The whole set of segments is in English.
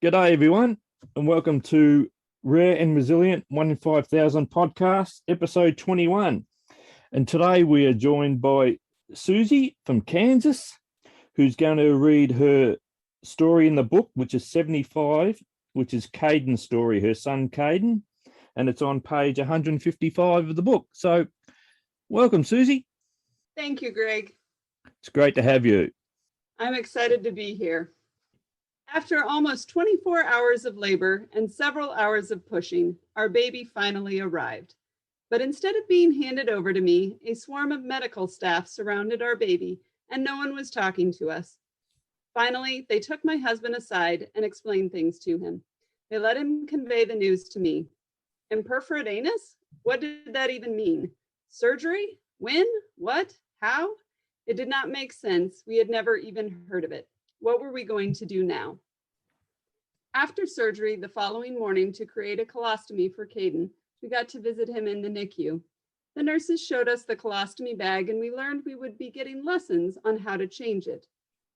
G'day, everyone, and welcome to Rare and Resilient 1 in 5,000 podcast, episode 21. And today we are joined by Suzie from Kansas, who's going to read her story in the book, which is 75, which is Kaden's story, her son Kaden, and it's on page 155 of the book. So welcome, Suzie. Thank you, Greg. It's great to have you. I'm excited to be here. After almost 24 hours of labor and several hours of pushing, our baby finally arrived. But instead of being handed over to me, a swarm of medical staff surrounded our baby, and no one was talking to us. Finally, they took my husband aside and explained things to him. They let him convey the news to me. Imperforate anus? What did that even mean? Surgery? When? What? How? It did not make sense. We had never even heard of it. What were we going to do now? After surgery the following morning to create a colostomy for Kaden, we got to visit him in the NICU. The nurses showed us the colostomy bag and we learned we would be getting lessons on how to change it.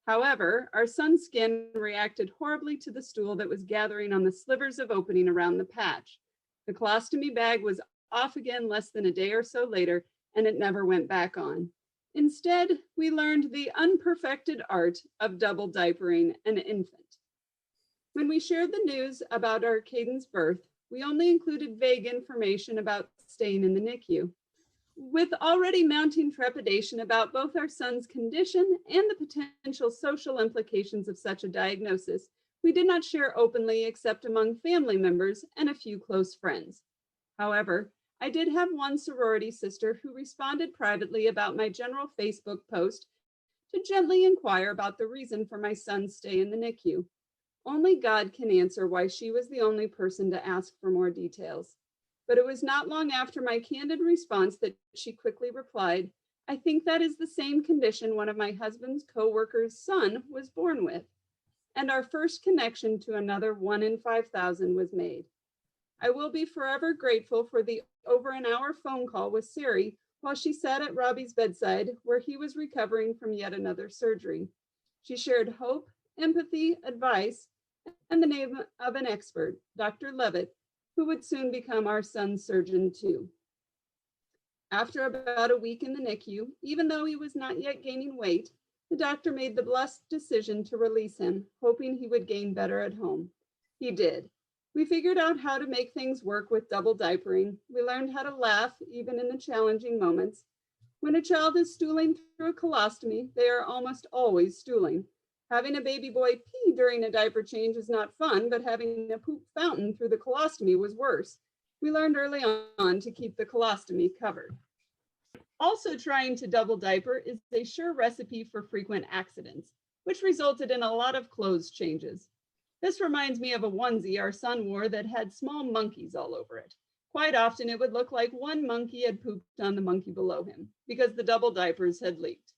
However, our son's skin reacted horribly to the stool that was gathering on the slivers of opening around the patch. The colostomy bag was off again less than a day or so later, and it never went back on. Instead, we learned the unperfected art of double diapering an infant. When we shared the news about our Kaden's birth, we only included vague information about staying in the NICU. With already mounting trepidation about both our son's condition and the potential social implications of such a diagnosis, we did not share openly except among family members and a few close friends. However, I did have one sorority sister who responded privately about my general Facebook post to gently inquire about the reason for my son's stay in the NICU. Only God can answer why she was the only person to ask for more details. But it was not long after my candid response that she quickly replied, "I think that is the same condition one of my husband's co-workers' son was born with." And our first connection to another 1 in 5,000 was made. I will be forever grateful for the over an hour phone call with Siri while she sat at Robbie's bedside where he was recovering from yet another surgery. She shared hope, empathy, advice, and the name of an expert, Dr. Levitt, who would soon become our son's surgeon too. After about a week in the NICU, even though he was not yet gaining weight, the doctor made the blessed decision to release him, hoping he would gain better at home. He did. We figured out how to make things work with double diapering. We learned how to laugh even in the challenging moments. When a child is stooling through a colostomy, they are almost always stooling. Having a baby boy pee during a diaper change is not fun, but having a poop fountain through the colostomy was worse. We learned early on to keep the colostomy covered. Also, trying to double diaper is a sure recipe for frequent accidents, which resulted in a lot of clothes changes. This reminds me of a onesie our son wore that had small monkeys all over it. Quite often it would look like one monkey had pooped on the monkey below him because the double diapers had leaked.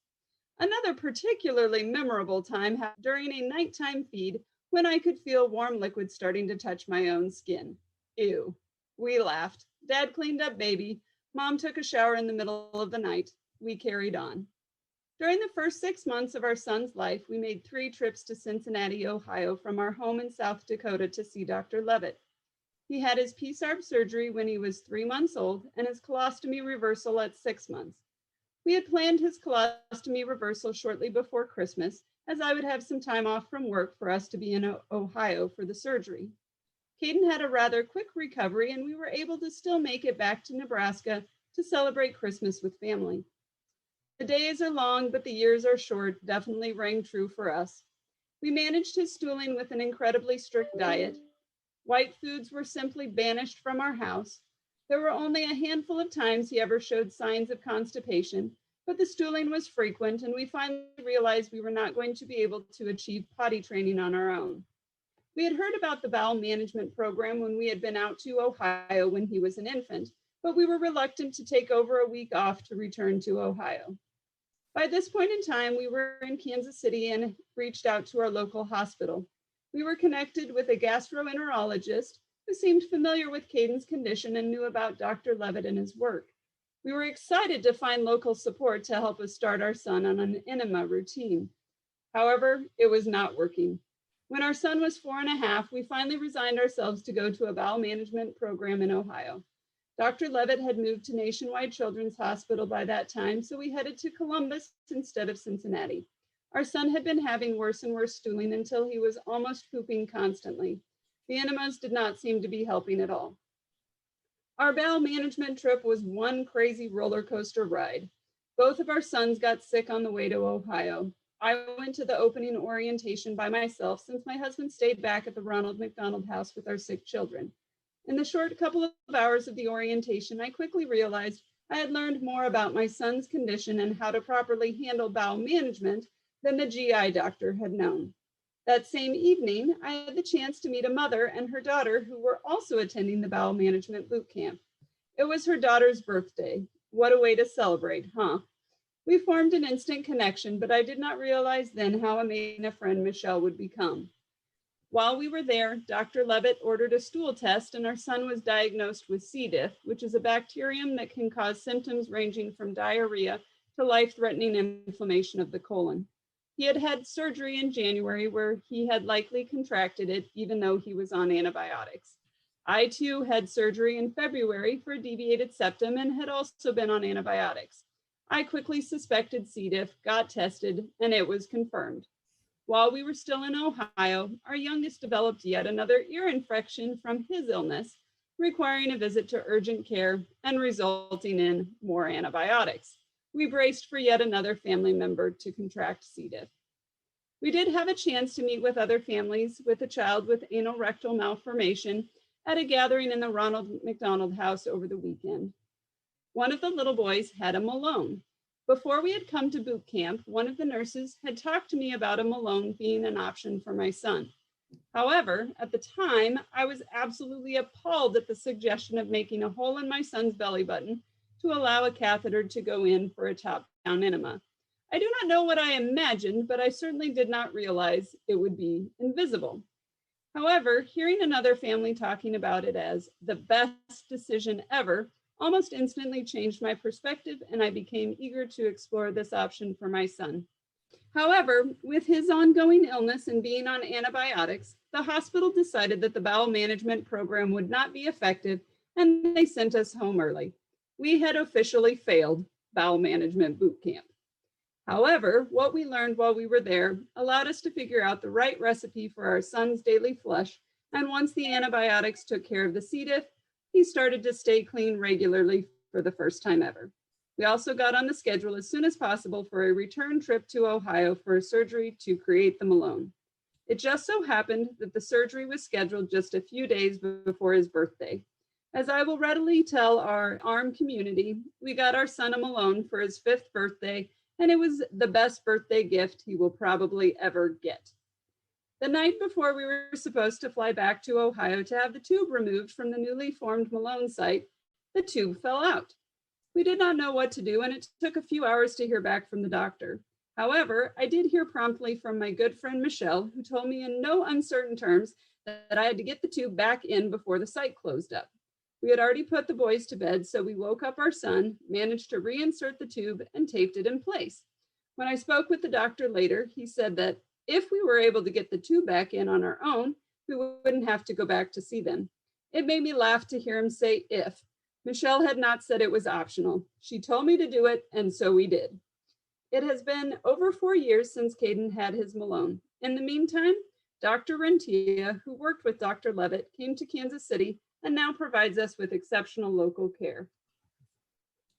Another particularly memorable time happened during a nighttime feed when I could feel warm liquid starting to touch my own skin. Ew. We laughed. Dad cleaned up baby. Mom took a shower in the middle of the night. We carried on. During the first 6 months of our son's life, we made 3 trips to Cincinnati, Ohio from our home in South Dakota to see Dr. Levitt. He had his PSARP surgery when he was 3 months old and his colostomy reversal at 6 months. We had planned his colostomy reversal shortly before Christmas, as I would have some time off from work for us to be in Ohio for the surgery. Kaden had a rather quick recovery and we were able to still make it back to Nebraska to celebrate Christmas with family. The days are long, but the years are short, definitely rang true for us. We managed his stooling with an incredibly strict diet. White foods were simply banished from our house. There were only a handful of times he ever showed signs of constipation, but the stooling was frequent, and we finally realized we were not going to be able to achieve potty training on our own. We had heard about the bowel management program when we had been out to Ohio when he was an infant, but we were reluctant to take over a week off to return to Ohio. By this point in time, we were in Kansas City and reached out to our local hospital. We were connected with a gastroenterologist who seemed familiar with Kaden's condition and knew about Dr. Levitt and his work. We were excited to find local support to help us start our son on an enema routine. However, it was not working. When our son was 4.5, we finally resigned ourselves to go to a bowel management program in Ohio. Dr. Levitt had moved to Nationwide Children's Hospital by that time, so we headed to Columbus instead of Cincinnati. Our son had been having worse and worse stooling until he was almost pooping constantly. The enemas did not seem to be helping at all. Our bowel management trip was one crazy roller coaster ride. Both of our sons got sick on the way to Ohio. I went to the opening orientation by myself since my husband stayed back at the Ronald McDonald House with our sick children. In the short couple of hours of the orientation, I quickly realized I had learned more about my son's condition and how to properly handle bowel management than the GI doctor had known. That same evening, I had the chance to meet a mother and her daughter who were also attending the bowel management boot camp. It was her daughter's birthday. What a way to celebrate, huh? We formed an instant connection, but I did not realize then how amazing a friend Michelle would become. While we were there, Dr. Levitt ordered a stool test and our son was diagnosed with C. diff, which is a bacterium that can cause symptoms ranging from diarrhea to life-threatening inflammation of the colon. He had had surgery in January where he had likely contracted it, even though he was on antibiotics. I too had surgery in February for a deviated septum and had also been on antibiotics. I quickly suspected C. diff, got tested, and it was confirmed. While we were still in Ohio, our youngest developed yet another ear infection from his illness, requiring a visit to urgent care and resulting in more antibiotics. We braced for yet another family member to contract C. diff. We did have a chance to meet with other families with a child with anal rectal malformation at a gathering in the Ronald McDonald House over the weekend. One of the little boys had a Malone. Before we had come to boot camp, one of the nurses had talked to me about a Malone being an option for my son. However, at the time, I was absolutely appalled at the suggestion of making a hole in my son's belly button to allow a catheter to go in for a top-down enema. I do not know what I imagined, but I certainly did not realize it would be invisible. However, hearing another family talking about it as the best decision ever almost instantly changed my perspective, and I became eager to explore this option for my son. However, with his ongoing illness and being on antibiotics, the hospital decided that the bowel management program would not be effective, and they sent us home early. We had officially failed bowel management boot camp. However, what we learned while we were there allowed us to figure out the right recipe for our son's daily flush, and once the antibiotics took care of the C. diff, he started to stay clean regularly for the first time ever. We also got on the schedule as soon as possible for a return trip to Ohio for a surgery to create the Malone. It just so happened that the surgery was scheduled just a few days before his birthday. As I will readily tell our ARM community, we got our son a Malone for his 5th birthday, and it was the best birthday gift he will probably ever get. The night before we were supposed to fly back to Ohio to have the tube removed from the newly formed Malone site, the tube fell out. We did not know what to do, and it took a few hours to hear back from the doctor. However, I did hear promptly from my good friend Michelle, who told me in no uncertain terms that I had to get the tube back in before the site closed up. We had already put the boys to bed, so we woke up our son, managed to reinsert the tube, and taped it in place. When I spoke with the doctor later, he said that if we were able to get the tube back in on our own, we wouldn't have to go back to see them. It made me laugh to hear him say if. Michelle had not said it was optional. She told me to do it, and so we did. It has been over 4 years since Kaden had his Malone. In the meantime, Dr. Rentia, who worked with Dr. Levitt, came to Kansas City and now provides us with exceptional local care.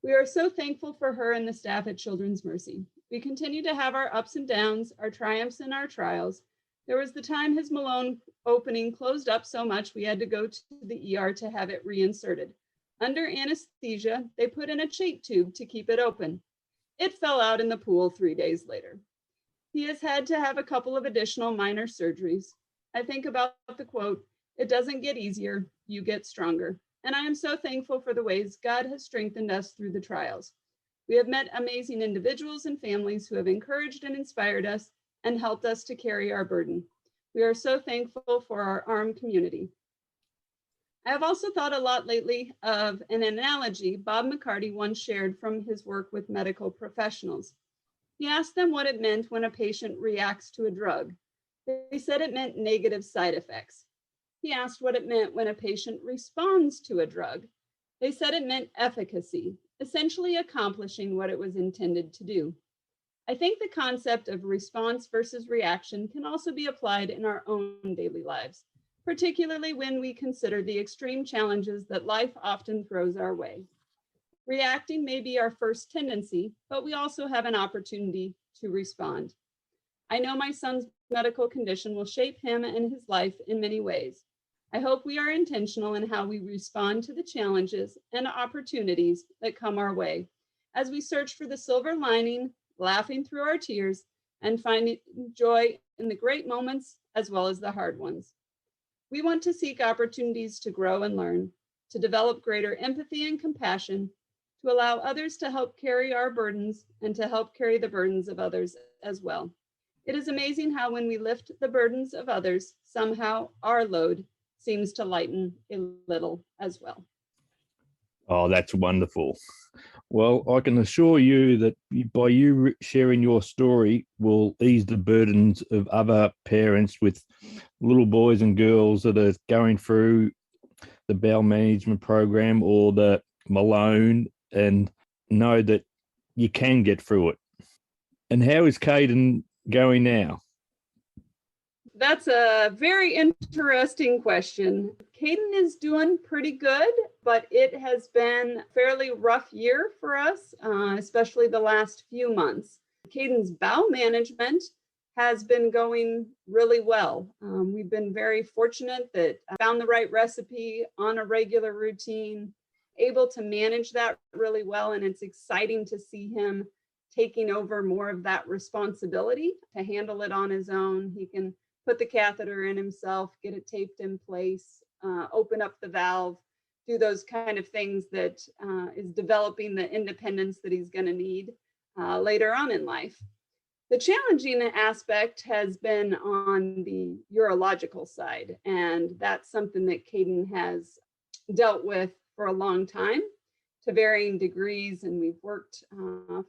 We are so thankful for her and the staff at Children's Mercy. We continue to have our ups and downs, our triumphs and our trials. There was the time his Malone opening closed up so much we had to go to the ER to have it reinserted. Under anesthesia, they put in a chaet tube to keep it open. It fell out in the pool 3 days later. He has had to have a couple of additional minor surgeries. I think about the quote, "It doesn't get easier, you get stronger." And I am so thankful for the ways God has strengthened us through the trials. We have met amazing individuals and families who have encouraged and inspired us and helped us to carry our burden. We are so thankful for our ARM community. I have also thought a lot lately of an analogy Bob McCarty once shared from his work with medical professionals. He asked them what it meant when a patient reacts to a drug. They said it meant negative side effects. He asked what it meant when a patient responds to a drug. They said it meant efficacy, essentially accomplishing what it was intended to do. I think the concept of response versus reaction can also be applied in our own daily lives, particularly when we consider the extreme challenges that life often throws our way. Reacting may be our first tendency, but we also have an opportunity to respond. I know my son's medical condition will shape him and his life in many ways. I hope we are intentional in how we respond to the challenges and opportunities that come our way as we search for the silver lining, laughing through our tears, and finding joy in the great moments as well as the hard ones. We want to seek opportunities to grow and learn, to develop greater empathy and compassion, to allow others to help carry our burdens and to help carry the burdens of others as well. It is amazing how when we lift the burdens of others, somehow our load seems to lighten a little as well. Oh, that's wonderful. Well, I can assure you that by you sharing your story will ease the burdens of other parents with little boys and girls that are going through the bowel management program or the Malone, and know that you can get through it. And how is Kaden going now? That's a very interesting question. Kaden is doing pretty good, but it has been a fairly rough year for us, especially the last few months. Kaden's bowel management has been going really well. We've been very fortunate that I found the right recipe on a regular routine, able to manage that really well. And it's exciting to see him taking over more of that responsibility to handle it on his own. He can put the catheter in himself, get it taped in place, open up the valve, do those kind of things that is developing the independence that he's going to need later on in life. The challenging aspect has been on the urological side, and that's something that Kaden has dealt with for a long time to varying degrees, and we've worked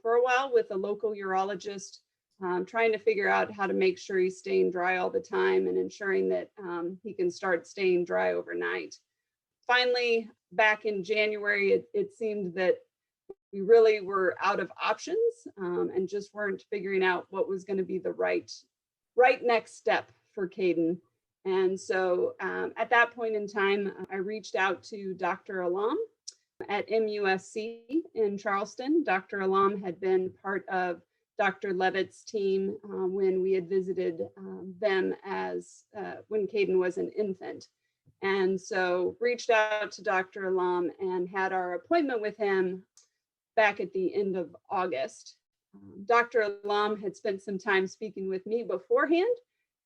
for a while with a local urologist trying to figure out how to make sure he's staying dry all the time and ensuring that he can start staying dry overnight. Finally, back in January, it seemed that we really were out of options and just weren't figuring out what was going to be the right next step for Kaden. And so at that point in time, I reached out to Dr. Alam at MUSC in Charleston. Dr. Alam had been part of Dr. Levitt's team when we had visited them as when Kaden was an infant. And so reached out to Dr. Alam and had our appointment with him back at the end of August. Dr. Alam had spent some time speaking with me beforehand,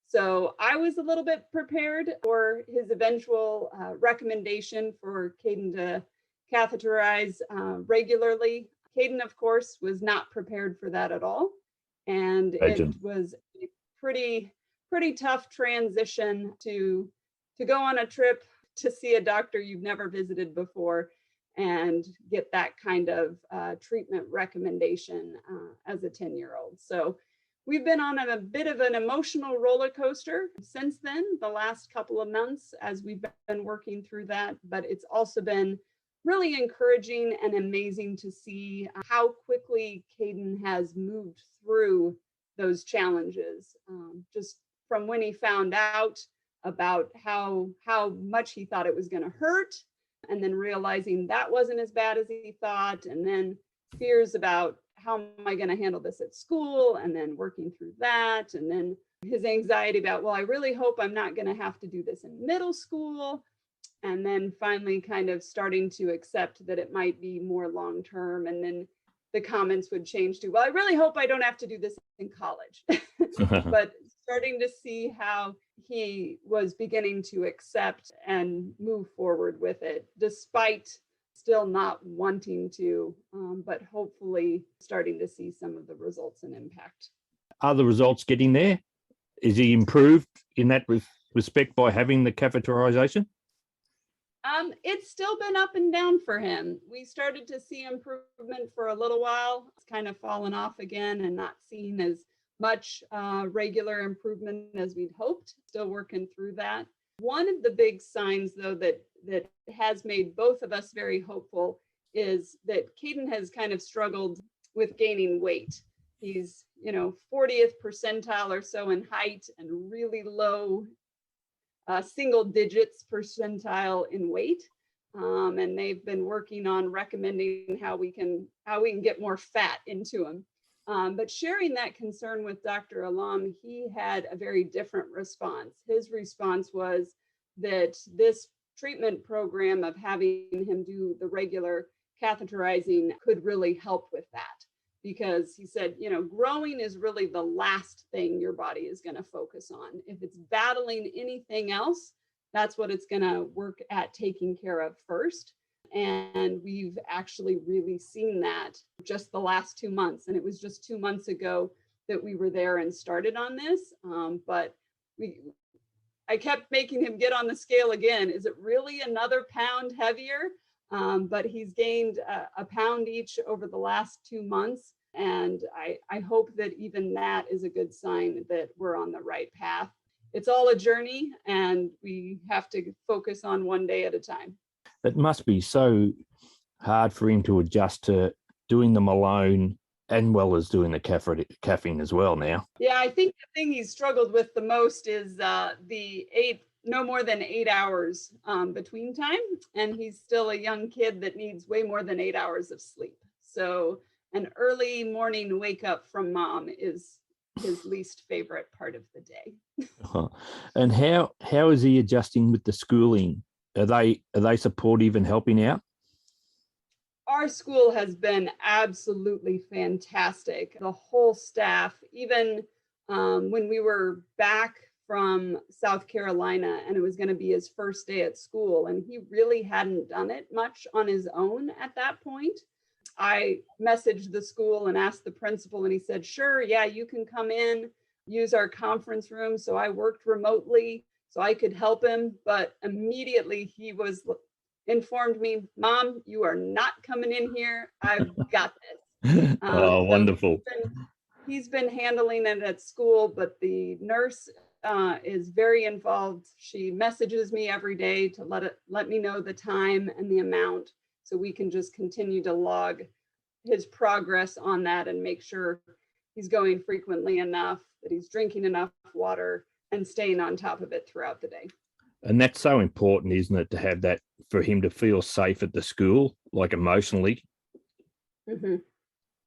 so I was a little bit prepared for his eventual recommendation for Kaden to catheterize regularly. Kaden, of course, was not prepared for that at all. And it was a pretty tough transition to go on a trip to see a doctor you've never visited before and get that kind of treatment recommendation as a 10-year-old. So we've been on a bit of an emotional roller coaster since then, the last couple of months as we've been working through that, but it's also been really encouraging and amazing to see how quickly Kaden has moved through those challenges. Just from when he found out about how much he thought it was going to hurt, and then realizing that wasn't as bad as he thought, and then fears about how am I going to handle this at school, and then working through that, and then his anxiety about, well, I really hope I'm not going to have to do this in middle school. And then finally kind of starting to accept that it might be more long-term. And then the comments would change to, well, I really hope I don't have to do this in college. But starting to see how he was beginning to accept and move forward with it, despite still not wanting to, but hopefully starting to see some of the results and impact. Are the results getting there? Is he improved in that respect by having the catheterization? It's still been up and down for him. We started to see improvement for a little while. It's kind of fallen off again and not seen as much regular improvement as we'd hoped. Still working through that. One of the big signs, though, that has made both of us very hopeful is that Kaden has kind of struggled with gaining weight. He's, 40th percentile or so in height and really low single digits percentile in weight. And they've been working on recommending how we can get more fat into him. But sharing that concern with Dr. Alam, he had a very different response. His response was that this treatment program of having him do the regular catheterizing could really help with that. Because he said, growing is really the last thing your body is going to focus on. If it's battling anything else, that's what it's going to work at taking care of first. And we've actually really seen that just the last 2 months. And it was just 2 months ago that we were there and started on this. But I kept making him get on the scale again. Is it really another pound heavier? But he's gained a pound each over the last 2 months. And I hope that even that is a good sign that we're on the right path. It's all a journey, and we have to focus on one day at a time. It must be so hard for him to adjust to doing the Malone and well as doing the caffeine as well now. Yeah, I think the thing he's struggled with the most is no more than 8 hours between time. And he's still a young kid that needs way more than 8 hours of sleep. So an early morning wake up from mom is his least favorite part of the day. And how is he adjusting with the schooling? Are they supportive and helping out? Our school has been absolutely fantastic. The whole staff, even when we were back from South Carolina and it was going to be his first day at school, and he really hadn't done it much on his own at that point. I messaged the school and asked the principal, and he said, sure, yeah, you can come in, use our conference room. So I worked remotely so I could help him. But immediately he informed me, Mom, you are not coming in here. I've got this. Oh, wonderful. He's been handling it at school, but the nurse is very involved. She messages me every day to let me know the time and the amount, so we can just continue to log his progress on that and make sure he's going frequently enough, that he's drinking enough water and staying on top of it throughout the day. And that's so important, isn't it, to have that, for him to feel safe at the school, like emotionally. Mm-hmm.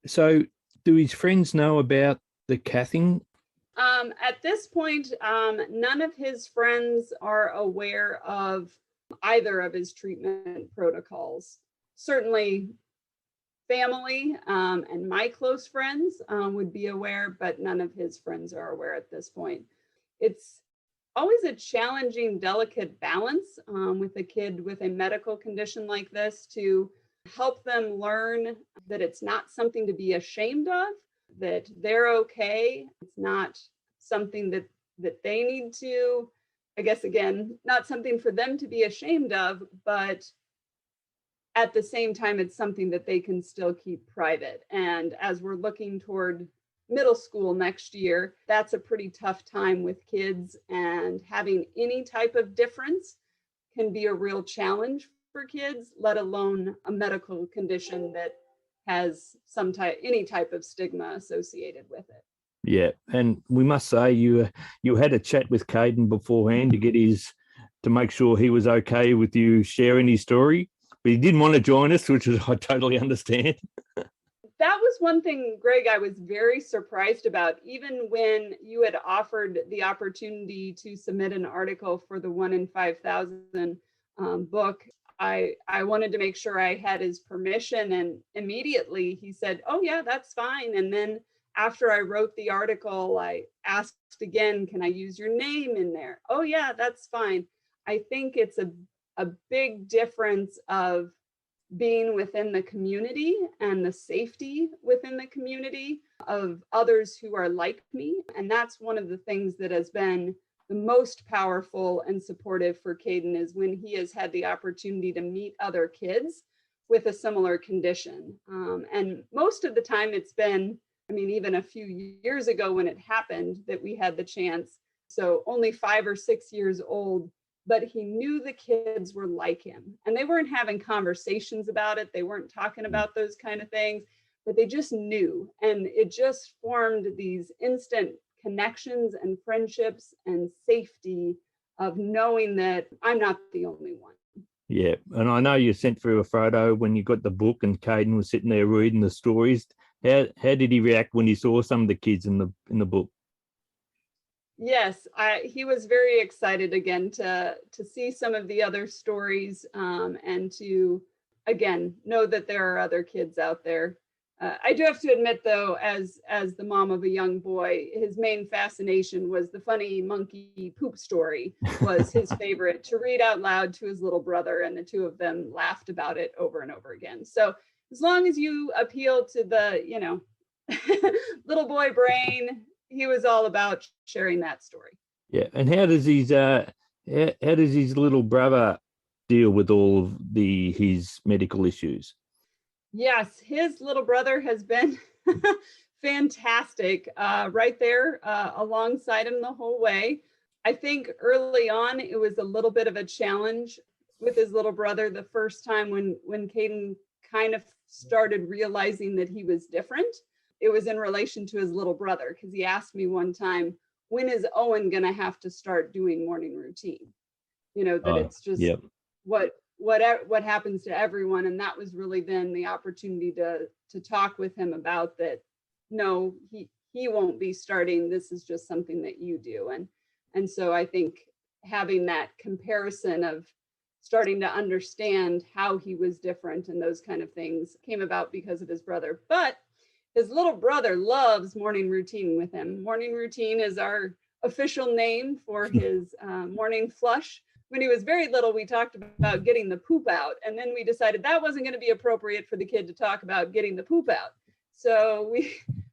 So do his friends know about the caffeine? At this point, none of his friends are aware of either of his treatment protocols. Certainly family and my close friends would be aware, but none of his friends are aware at this point. It's always a challenging, delicate balance with a kid with a medical condition like this, to help them learn that it's not something to be ashamed of, that they're okay. It's not something that they need to, I guess, again, not something for them to be ashamed of, but at the same time, it's something that they can still keep private. And as we're looking toward middle school next year, that's a pretty tough time with kids, and having any type of difference can be a real challenge for kids, let alone a medical condition that has any type of stigma associated with it. Yeah, and we must say you had a chat with Kaden beforehand to make sure he was okay with you sharing his story, but he didn't want to join us, which I totally understand. That was one thing, Greg, I was very surprised about. Even when you had offered the opportunity to submit an article for the 1 in 5,000 book, I wanted to make sure I had his permission, and immediately he said, oh yeah, that's fine. And then after I wrote the article, I asked again, can I use your name in there? Oh yeah, that's fine. I think it's a big difference of being within the community and the safety within the community of others who are like me. And that's one of the things that has been the most powerful and supportive for Kaden, is when he has had the opportunity to meet other kids with a similar condition. And most of the time it's been I mean, even a few years ago when it happened that we had the chance. So only 5 or 6 years old, but he knew the kids were like him, and they weren't having conversations about it. They weren't talking about those kind of things, but they just knew. And it just formed these instant connections and friendships and safety of knowing that I'm not the only one. Yeah, and I know you sent through a photo when you got the book and Kaden was sitting there reading the stories. How did he react when he saw some of the kids in the book? Yes, he was very excited again to see some of the other stories, and to again know that there are other kids out there. I do have to admit, though, as the mom of a young boy, his main fascination was the funny monkey poop story was his favorite to read out loud to his little brother, and the two of them laughed about it over and over again. So as long as you appeal to the, little boy brain, he was all about sharing that story. Yeah, and how does his little brother deal with all of his medical issues? Yes, his little brother has been fantastic, right there alongside him the whole way. I think early on it was a little bit of a challenge with his little brother the first time when Kaden kind of started realizing that he was different. It was in relation to his little brother, because he asked me one time, when is Owen going to have to start doing morning routine? That it's just yep. what happens to everyone. And that was really then the opportunity to talk with him about that. No, he won't be starting. This is just something that you do. And so I think having that comparison of starting to understand how he was different and those kind of things came about because of his brother. But his little brother loves morning routine with him. Morning routine is our official name for his morning flush. When he was very little, we talked about getting the poop out, and then we decided that wasn't going to be appropriate for the kid to talk about getting the poop out. So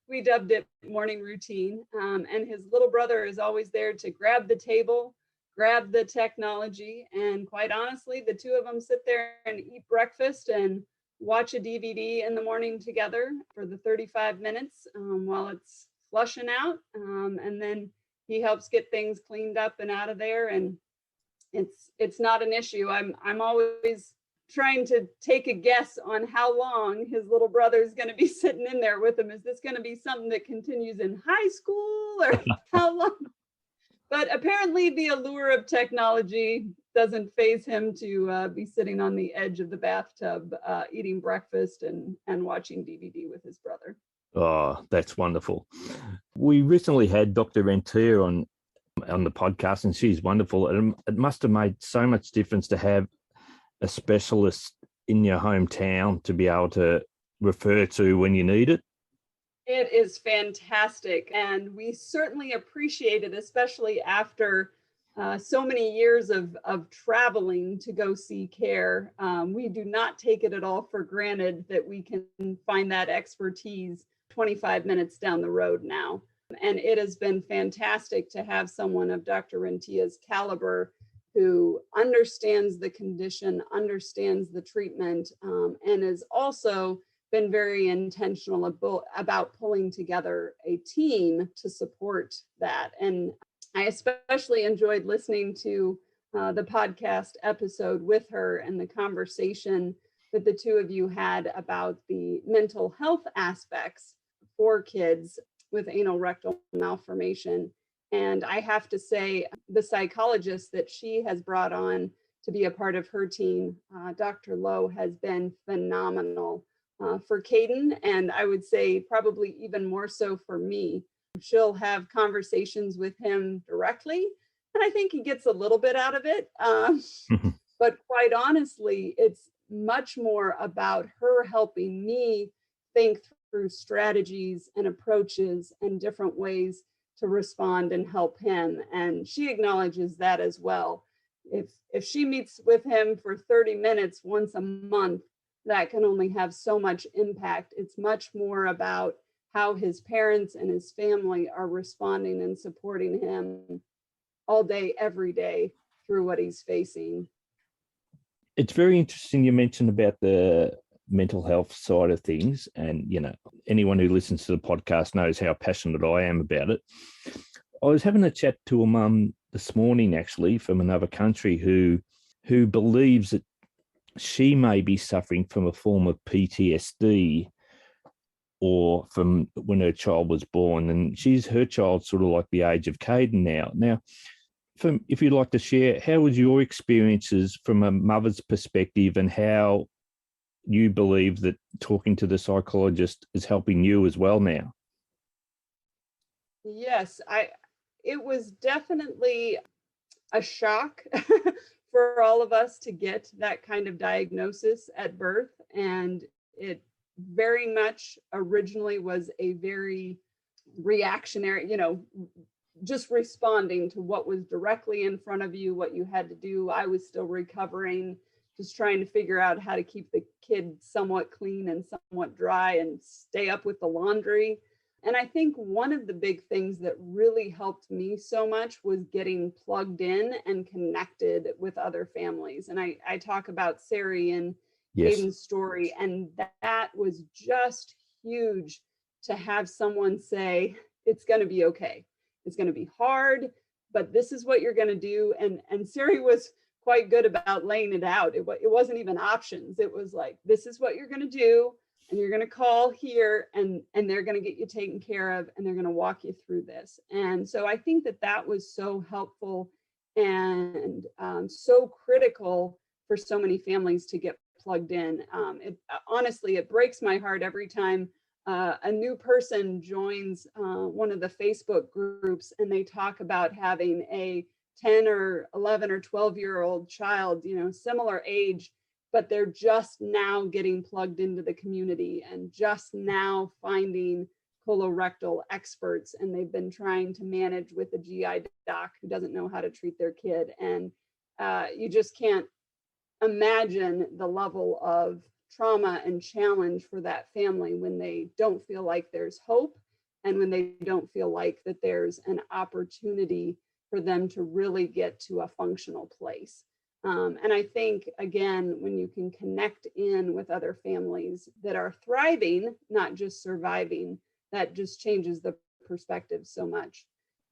we dubbed it morning routine. And his little brother is always there to grab the table, grab the technology, and quite honestly, the two of them sit there and eat breakfast and watch a DVD in the morning together for the 35 minutes while it's flushing out. And then he helps get things cleaned up and out of there. And it's not an issue. I'm always trying to take a guess on how long his little brother is going to be sitting in there with him. Is this going to be something that continues in high school, or how long? But apparently the allure of technology doesn't faze him to be sitting on the edge of the bathtub, eating breakfast and watching DVD with his brother. Oh, that's wonderful. We recently had Dr. Rentia on the podcast, and she's wonderful. And it must have made so much difference to have a specialist in your hometown to be able to refer to when you need it. It is fantastic. And we certainly appreciate it, especially after so many years of traveling to go see care. We do not take it at all for granted that we can find that expertise 25 minutes down the road now. And it has been fantastic to have someone of Dr. Rentia's caliber who understands the condition, understands the treatment, and has also been very intentional about pulling together a team to support that. And I especially enjoyed listening to the podcast episode with her and the conversation that the two of you had about the mental health aspects for kids with anal rectal malformation. And I have to say, the psychologist that she has brought on to be a part of her team, Dr. Lowe, has been phenomenal for Kaden, and I would say probably even more so for me. She'll have conversations with him directly, and I think he gets a little bit out of it. But quite honestly, it's much more about her helping me think through strategies and approaches and different ways to respond and help him. And she acknowledges that as well. If she meets with him for 30 minutes once a month, that can only have so much impact. It's much more about how his parents and his family are responding and supporting him all day, every day through what he's facing. It's very interesting you mentioned about the mental health side of things. And, anyone who listens to the podcast knows how passionate I am about it. I was having a chat to a mum this morning, actually, from another country who believes that she may be suffering from a form of PTSD or from when her child was born. And her child's sort of like the age of Kaden now. Now, if you'd like to share, how was your experiences from a mother's perspective and how you believe that talking to the psychologist is helping you as well now? Yes, it was definitely a shock for all of us to get that kind of diagnosis at birth. And it very much originally was a very reactionary, just responding to what was directly in front of you, what you had to do. I was still recovering, just trying to figure out how to keep the kid somewhat clean and somewhat dry and stay up with the laundry. And I think one of the big things that really helped me so much was getting plugged in and connected with other families. And I talk about Sari and Suzies Story, and that was just huge to have someone say, it's going to be okay. It's going to be hard, but this is what you're going to do. And Sari was quite good about laying it out. It wasn't even options. It was like, this is what you're going to do. And you're going to call here and they're going to get you taken care of and they're going to walk you through this. And so I think that was so helpful and so critical for so many families to get plugged in. Honestly, it breaks my heart every time a new person joins one of the Facebook groups and they talk about having a 10 or 11 or 12-year-old child, similar age, but they're just now getting plugged into the community and just now finding colorectal experts. And they've been trying to manage with a GI doc who doesn't know how to treat their kid. And you just can't imagine the level of trauma and challenge for that family when they don't feel like there's hope and when they don't feel like that there's an opportunity for them to really get to a functional place. And I think, again, when you can connect in with other families that are thriving, not just surviving, that just changes the perspective so much.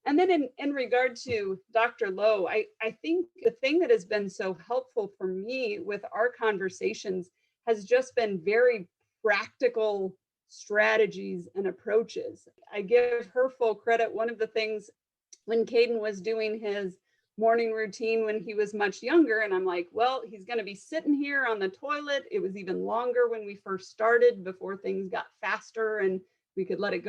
And then in regard to Dr. Lowe, I think the thing that has been so helpful for me with our conversations has just been very practical strategies and approaches. I give her full credit. One of the things when Kaden was doing his morning routine when he was much younger, and I'm like, well, he's going to be sitting here on the toilet. It was even longer when we first started before things got faster and we could let it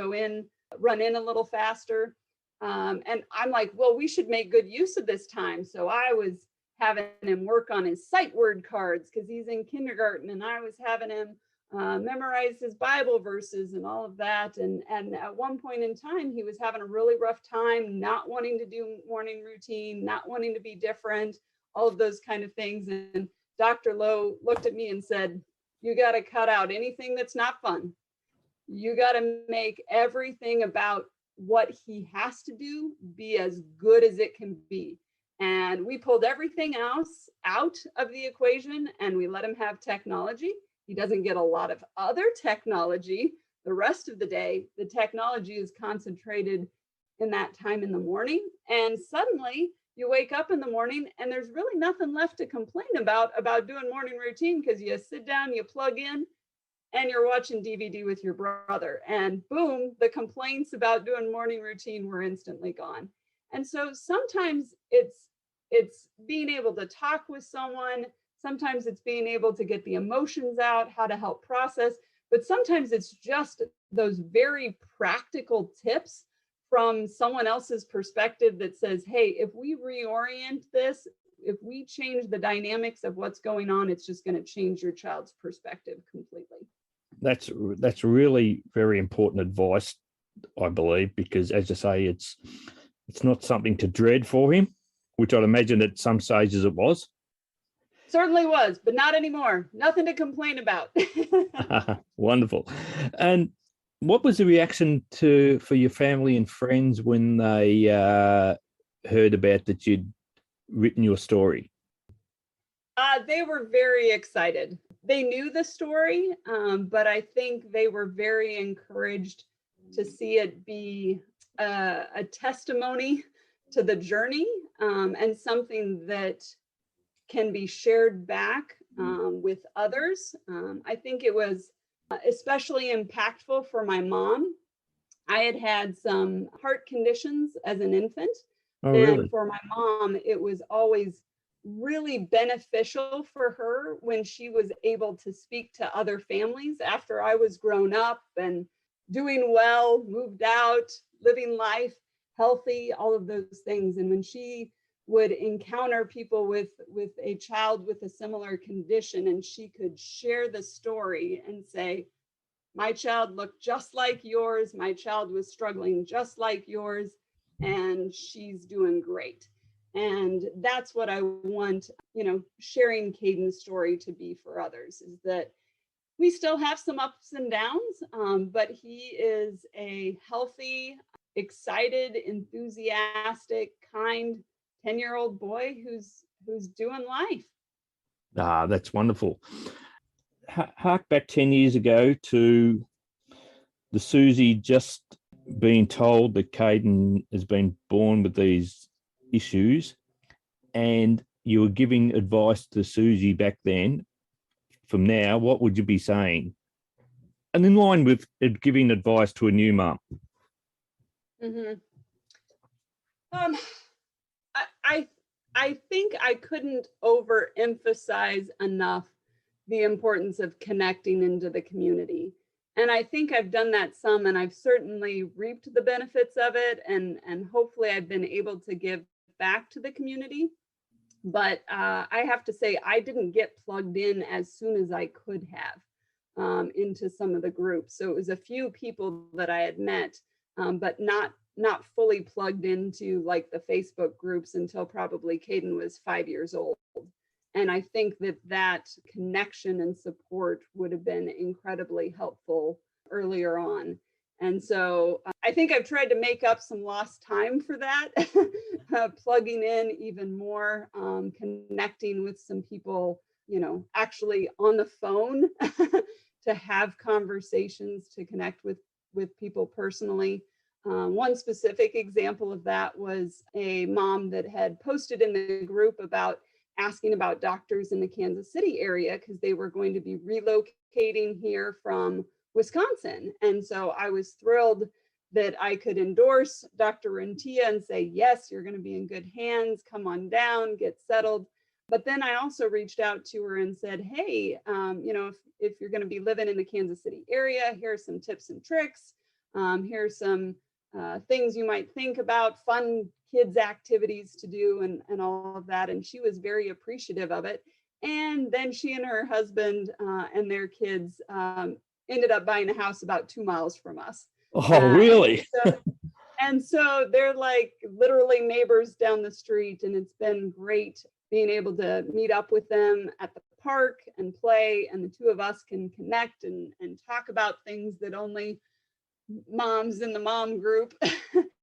run in a little faster. And I'm like, well, we should make good use of this time. So I was having him work on his sight word cards because he's in kindergarten, and I was having him memorize his Bible verses and all of that. And at one point in time, he was having a really rough time, not wanting to do morning routine, not wanting to be different, all of those kind of things. And Dr. Lowe looked at me and said, you got to cut out anything that's not fun. You got to make everything about what he has to do be as good as it can be. And we pulled everything else out of the equation and we let him have technology. He doesn't get a lot of other technology the rest of the day. The technology is concentrated in that time in the morning. And suddenly you wake up in the morning and there's really nothing left to complain about doing morning routine, because you sit down, you plug in, and you're watching DVD with your brother. And boom, the complaints about doing morning routine were instantly gone. And so sometimes it's being able to talk with someone. Sometimes it's being able to get the emotions out, how to help process, but sometimes it's just those very practical tips from someone else's perspective that says, hey, if we reorient this, if we change the dynamics of what's going on, it's just going to change your child's perspective completely. That's really very important advice, I believe, because as I say, it's not something to dread for him, which I'd imagine at some stages it was. Certainly was, but not anymore. Nothing to complain about. Wonderful. And what was the reaction for your family and friends when they heard about that you'd written your story? They were very excited. they knew the story, but I think they were very encouraged to see it be a testimony to the journey, and something that can be shared back with others. I think it was especially impactful for my mom. I had had some heart conditions as an infant. Oh, And really? for my mom, it was always really beneficial for her when she was able to speak to other families after I was grown up and doing well, moved out, living life, healthy, all of those things. And when she would encounter people with a child with a similar condition, and she could share the story and say, my child looked just like yours, my child was struggling just like yours, and she's doing great. And that's what I want, sharing Kaden's story to be for others, is that we still have some ups and downs, but he is a healthy, excited, enthusiastic, kind 10-year-old boy who's doing life. Ah, that's wonderful. Hark back 10 years ago to the Suzie just being told that Kaden has been born with these issues, and you were giving advice to Suzie back then. From now, what would you be saying? And in line with giving advice to a new mum. Mm-hmm. I think I couldn't overemphasize enough the importance of connecting into the community. And I think I've done that some, and I've certainly reaped the benefits of it. And hopefully I've been able to give back to the community. But I have to say, I didn't get plugged in as soon as I could have into some of the groups. So it was a few people that I had met, but not fully plugged into like the Facebook groups until probably Kaden was 5 years old. And I think that connection and support would have been incredibly helpful earlier on. And so I think I've tried to make up some lost time for that, plugging in even more, connecting with some people, actually on the phone to have conversations, to connect with people personally. One specific example of that was a mom that had posted in the group about asking about doctors in the Kansas City area because they were going to be relocating here from Wisconsin. And so I was thrilled that I could endorse Dr. Rentia and say, yes, you're going to be in good hands, come on down, get settled. But then I also reached out to her and said, hey, if you're going to be living in the Kansas City area, here are some tips and tricks. Here's some things you might think about, fun kids activities to do and all of that. And she was very appreciative of it. And then she and her husband and their kids ended up buying a house about 2 miles from us. Oh, really? And so they're like literally neighbors down the street. And it's been great being able to meet up with them at the park and play. And the two of us can connect and talk about things that only moms in the mom group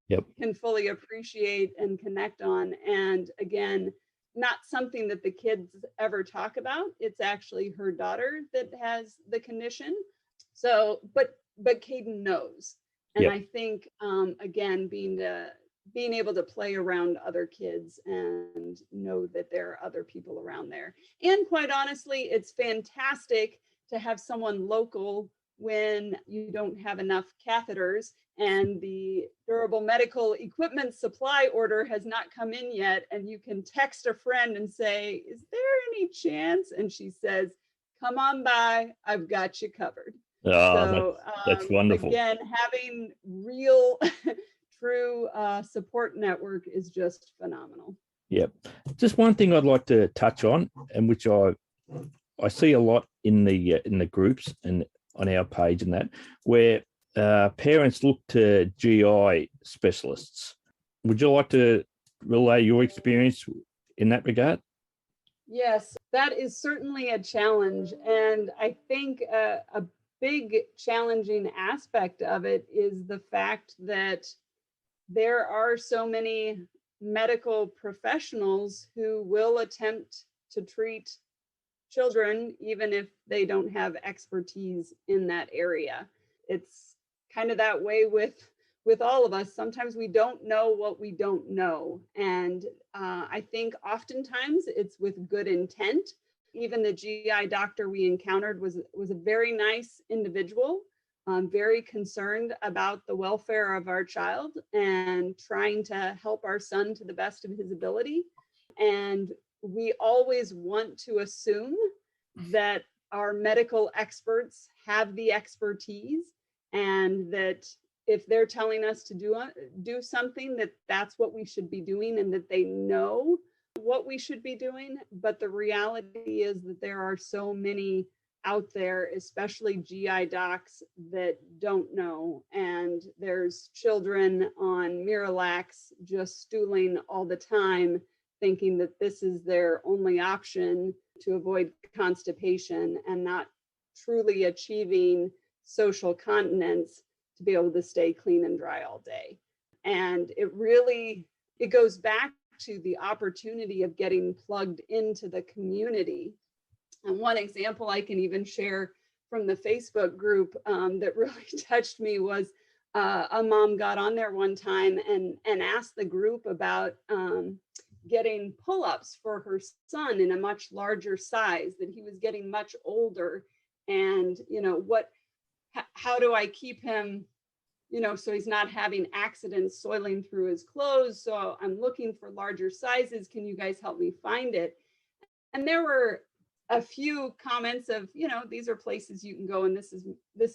Yep. can fully appreciate and connect on. And again, not something that the kids ever talk about. It's actually her daughter that has the condition. So, but Kaden knows. And Yep. I think, again, being able to play around other kids and know that there are other people around there. And quite honestly, it's fantastic to have someone local when you don't have enough catheters and the durable medical equipment supply order has not come in yet, and you can text a friend and say, is there any chance? And she says, come on by, I've got you covered. Oh, that's wonderful. Again, having real, true support network is just phenomenal. Yep. Just one thing I'd like to touch on, and which I see a lot in the groups and on our page and that, where parents look to GI specialists. Would you like to relay your experience in that regard? Yes, that is certainly a challenge. And I think a big challenging aspect of it is the fact that there are so many medical professionals who will attempt to treat children, even if they don't have expertise in that area. It's kind of that way with all of us. Sometimes we don't know what we don't know. And I think oftentimes it's with good intent. Even the GI doctor we encountered was a very nice individual, very concerned about the welfare of our child and trying to help our son to the best of his ability. And we always want to assume that our medical experts have the expertise, and that if they're telling us to do something, that's what we should be doing, and that they know what we should be doing. But the reality is that there are so many out there, especially GI docs, that don't know. And there's children on Miralax just stooling all the time, thinking that this is their only option to avoid constipation, and not truly achieving social continence to be able to stay clean and dry all day. And it goes back to the opportunity of getting plugged into the community. And one example I can even share from the Facebook group that really touched me was a mom got on there one time and asked the group about getting pull-ups for her son in a much larger size, that he was getting much older. And, how do I keep him, so he's not having accidents soiling through his clothes? So I'm looking for larger sizes. Can you guys help me find it? And there were a few comments of, these are places you can go, and this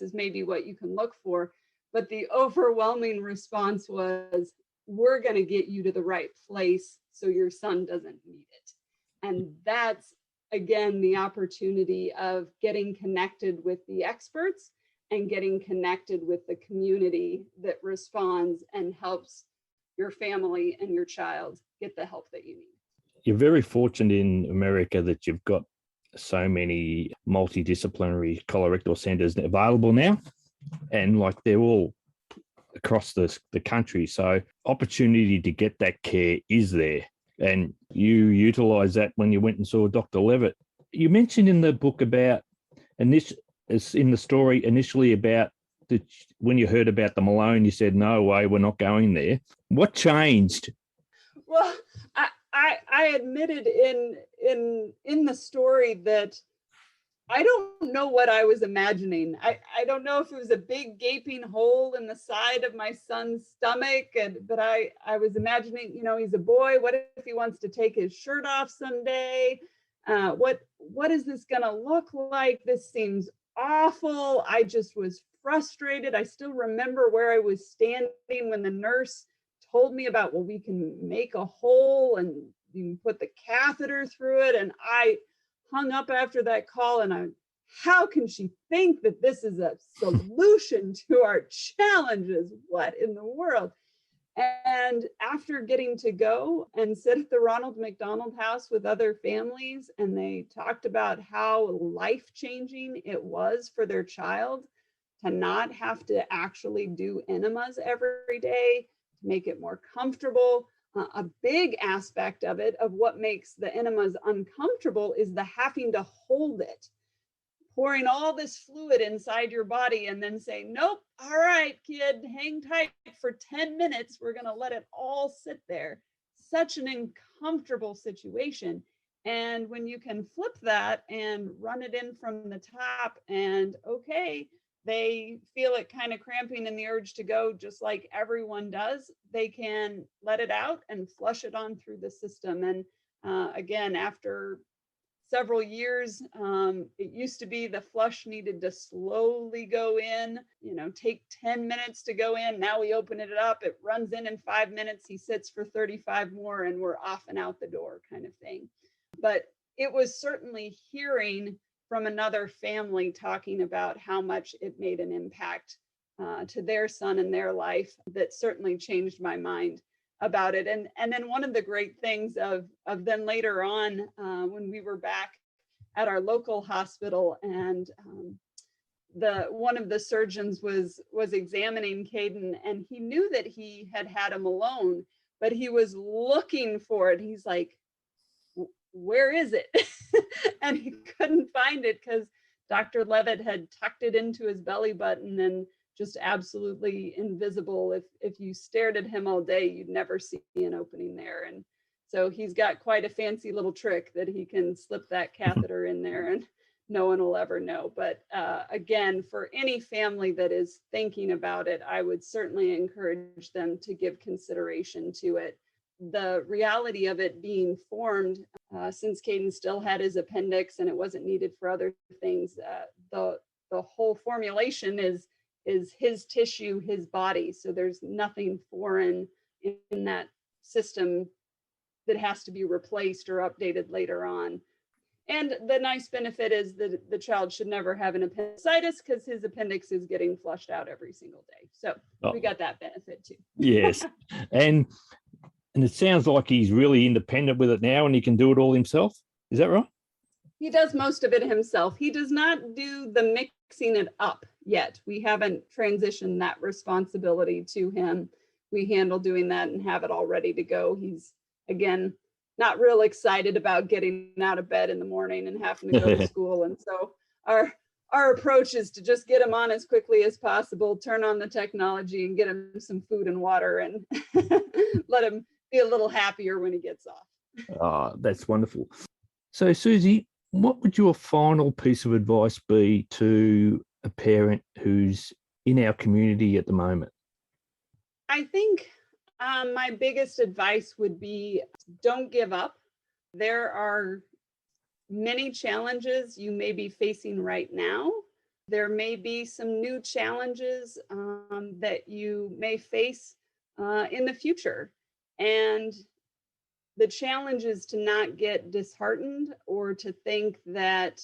is maybe what you can look for. But the overwhelming response was, we're going to get you to the right place so your son doesn't need it. And that's, again, the opportunity of getting connected with the experts and getting connected with the community that responds and helps your family and your child get the help that you need. You're very fortunate in America that you've got so many multidisciplinary colorectal centers available now, and like they're all across the country. So opportunity to get that care is there, and you utilize that when you went and saw Dr. Levitt. You mentioned in the book about, and this is in the story initially about when you heard about the Malone, you said, no way, we're not going there. What changed? Well, I admitted in the story that I don't know what I was imagining. I don't know if it was a big gaping hole in the side of my son's stomach, but I was imagining, he's a boy. What if he wants to take his shirt off someday? What is this going to look like? This seems awful. I just was frustrated. I still remember where I was standing when the nurse told me about, well, we can make a hole and you can put the catheter through it. And I hung up after that call, and how can she think that this is a solution to our challenges? What in the world? And after getting to go and sit at the Ronald McDonald House with other families, and they talked about how life-changing it was for their child to not have to actually do enemas every day, to make it more comfortable. A big aspect of it, of what makes the enemas uncomfortable, is the having to hold it, pouring all this fluid inside your body and then saying, nope, all right, kid, hang tight for 10 minutes. We're going to let it all sit there. Such an uncomfortable situation. And when you can flip that and run it in from the top, and okay, they feel it kind of cramping and the urge to go, just like everyone does, they can let it out and flush it on through the system. And again, after several years, it used to be the flush needed to slowly go in, take 10 minutes to go in. Now we open it up, it runs in 5 minutes, he sits for 35 more, and we're off and out the door kind of thing. But it was certainly hearing from another family talking about how much it made an impact to their son and their life that certainly changed my mind about it. And then one of the great things of then later on, when we were back at our local hospital, and one of the surgeons was examining Kaden, and he knew that he had a Malone, but he was looking for it. He's like, where is it? And he couldn't find it because Dr. Levitt had tucked it into his belly button and just absolutely invisible. If you stared at him all day, you'd never see an opening there. And so he's got quite a fancy little trick that he can slip that catheter in there and no one will ever know. But again, for any family that is thinking about it, I would certainly encourage them to give consideration to it. The reality of it being formed, since Kaden still had his appendix and it wasn't needed for other things, the whole formulation is his tissue, his body. So there's nothing foreign in that system that has to be replaced or updated later on. And the nice benefit is that the child should never have an appendicitis because his appendix is getting flushed out every single day. So we got that benefit too. Yes. And it sounds like he's really independent with it now and he can do it all himself. Is that right? He does most of it himself. He does not do the mixing it up yet. We haven't transitioned that responsibility to him. We handle doing that and have it all ready to go. He's, again, not real excited about getting out of bed in the morning and having to go to school. And so our approach is to just get him on as quickly as possible, turn on the technology and get him some food and water and let him be a little happier when he gets off. Oh, that's wonderful. So, Suzie, what would your final piece of advice be to a parent who's in our community at the moment? I think my biggest advice would be don't give up. There are many challenges you may be facing right now. There may be some new challenges that you may face in the future. And the challenge is to not get disheartened or to think that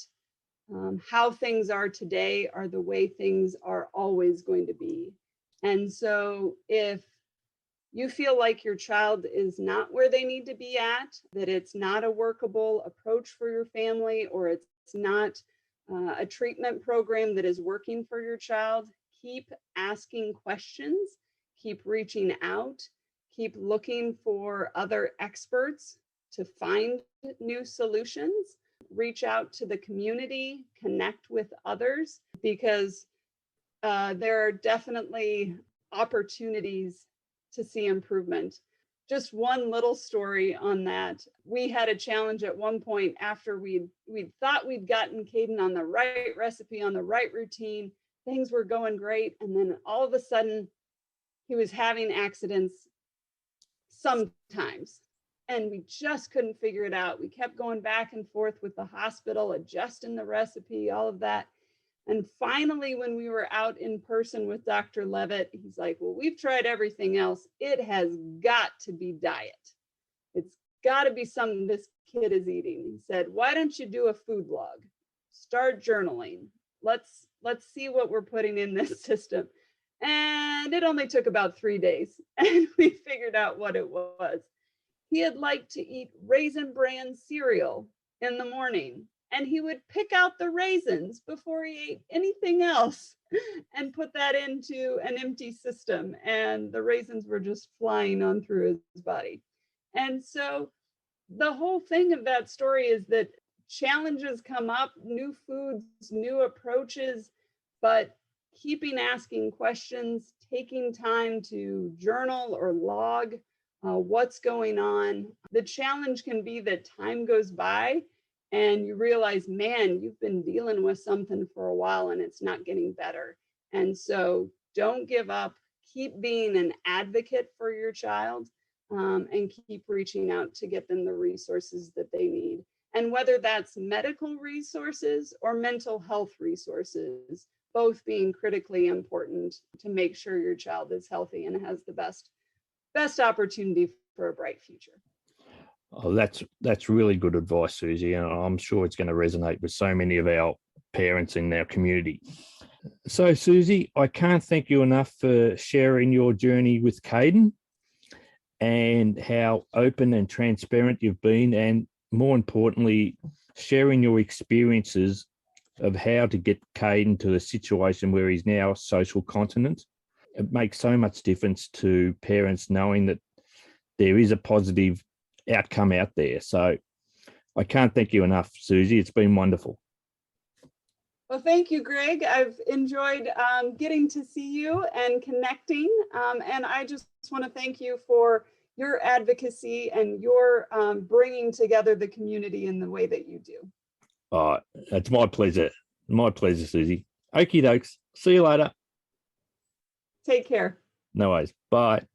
how things are today are the way things are always going to be. And so if you feel like your child is not where they need to be at, that it's not a workable approach for your family, or it's not a treatment program that is working for your child, keep asking questions, keep reaching out, keep looking for other experts to find new solutions, reach out to the community, connect with others, because there are definitely opportunities to see improvement. Just one little story on that. We had a challenge at one point after we'd thought we'd gotten Kaden on the right recipe, on the right routine. Things were going great. And then all of a sudden, he was having accidents sometimes. And we just couldn't figure it out. We kept going back and forth with the hospital, adjusting the recipe, all of that. And finally, when we were out in person with Dr. Levitt, he's like, well, we've tried everything else. It has got to be diet. It's got to be something this kid is eating. He said, why don't you do a food log? Start journaling. Let's see what we're putting in this system. And it only took about 3 days. And we figured out what it was. He had liked to eat Raisin Bran cereal in the morning. And he would pick out the raisins before he ate anything else and put that into an empty system. And the raisins were just flying on through his body. And so the whole thing of that story is that challenges come up, new foods, new approaches, but keeping asking questions, taking time to journal or log what's going on. The challenge can be that time goes by and you realize, man, you've been dealing with something for a while and it's not getting better. And so don't give up. Keep being an advocate for your child and keep reaching out to get them the resources that they need. And whether that's medical resources or mental health resources, both being critically important to make sure your child is healthy and has the best opportunity for a bright future. Oh, that's really good advice, Suzie, and I'm sure it's going to resonate with so many of our parents in our community. So, Suzie, I can't thank you enough for sharing your journey with Kaden and how open and transparent you've been, and more importantly, sharing your experiences of how to get Kaden to a situation where he's now social continent. It makes so much difference to parents knowing that there is a positive outcome out there. So I can't thank you enough, Suzie. It's been wonderful. Well, thank you, Greg. I've enjoyed getting to see you and connecting. And I just want to thank you for your advocacy and your bringing together the community in the way that you do. It's my pleasure. My pleasure, Suzie. Okie dokes. See you later. Take care. No worries. Bye.